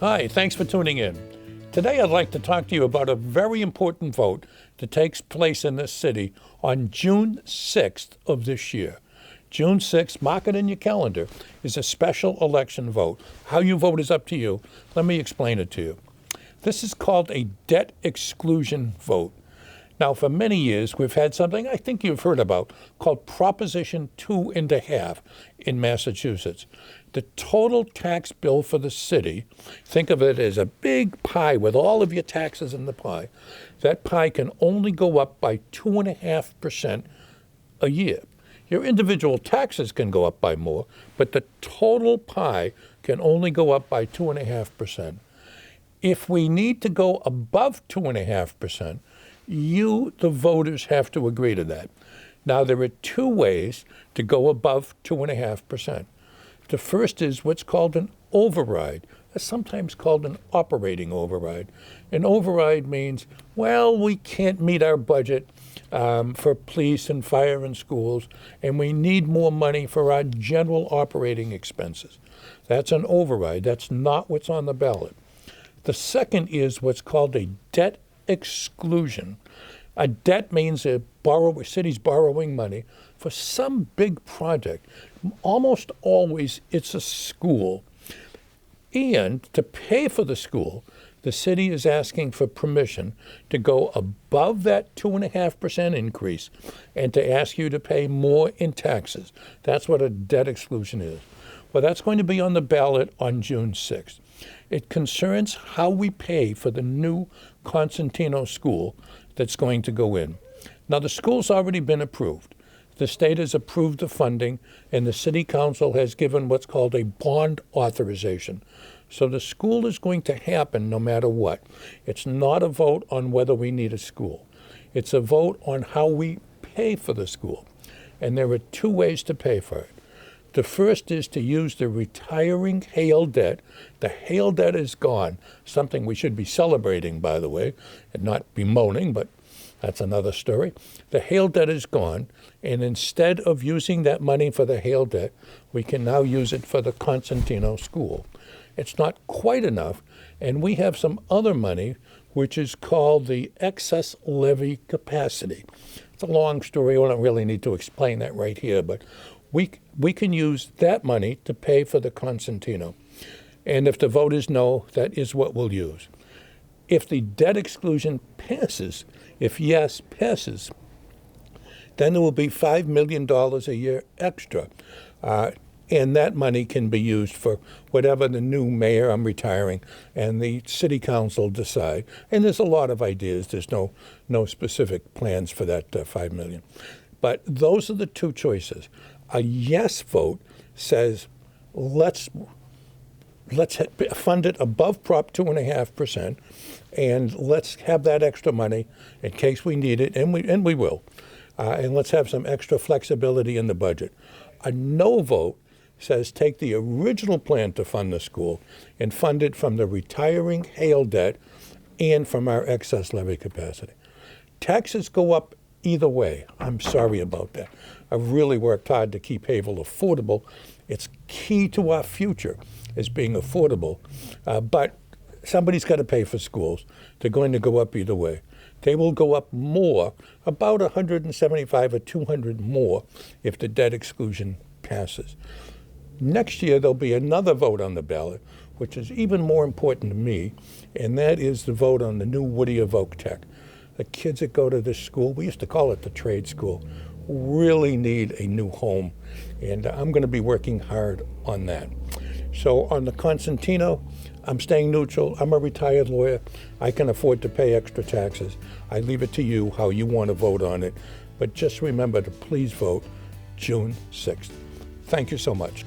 Hi, thanks for tuning in. Today I'd like to talk to you about a very important vote that takes place in this city on June 6th of this year. June 6th, mark it in your calendar, is a special election vote. How you vote is up to you. Let me explain it to you. This is called a debt exclusion vote. Now, for many years, we've had something I think you've heard about called Proposition 2.5 in Massachusetts. The total tax bill for the city, think of it as a big pie with all of your taxes in the pie. That pie can only go up by 2.5% a year. Your individual taxes can go up by more, but the total pie can only go up by 2.5%. If we need to go above 2.5%, you, the voters, have to agree to that. Now, there are two ways to go above 2.5%. The first is what's called an override. That's sometimes called an operating override. An override means, well, we can't meet our budget for police and fire and schools, and we need more money for our general operating expenses. That's an override. That's not what's on the ballot. The second is what's called a debt exclusion. A debt means a city's borrowing money for some big project. Almost always it's a school. And to pay for the school, the city is asking for permission to go above that 2.5% increase and to ask you to pay more in taxes. That's what a debt exclusion is. Well, that's going to be on the ballot on June 6th. It concerns how we pay for the new Consentino School that's going to go in. Now, the school's already been approved. The state has approved the funding, and the city council has given what's called a bond authorization. So the school is going to happen no matter what. It's not a vote on whether we need a school. It's a vote on how we pay for the school. And there are two ways to pay for it. The first is to use the retiring Hale debt. The Hale debt is gone, something we should be celebrating, by the way, and not bemoaning, but that's another story. The Hale debt is gone, and instead of using that money for the Hale debt, we can now use it for the Consentino School. It's not quite enough, and we have some other money, which is called the excess levy capacity. It's a long story. I don't really need to explain that right here, but we can use that money to pay for the Consentino. And if the vote is no, that is what we'll use. If the debt exclusion passes, if yes passes, then there will be $5 million a year extra. And that money can be used for whatever the new mayor, I'm retiring, and the city council decide. And there's a lot of ideas. There's no specific plans for that $5 million. But those are the two choices. A yes vote says, let's fund it above Prop 2.5%, and let's have that extra money in case we need it, and we will. And let's have some extra flexibility in the budget. A no vote says take the original plan to fund the school and fund it from the retiring Hale debt and from our excess levy capacity. Taxes go up either way. I'm sorry about that. I've really worked hard to keep Haverhill affordable. It's key to our future as being affordable. But somebody's got to pay for schools. They're going to go up either way. They will go up more, about 175 or 200 more if the debt exclusion passes. Next year, there'll be another vote on the ballot, which is even more important to me, and that is the vote on the new Woody of Oak Tech. The kids that go to this school, we used to call it the trade school, really need a new home, and I'm going to be working hard on that. So on the Consentino, I'm staying neutral. I'm a retired lawyer. I can afford to pay extra taxes. I leave it to you how you want to vote on it, but just remember to please vote June 6th. Thank you so much.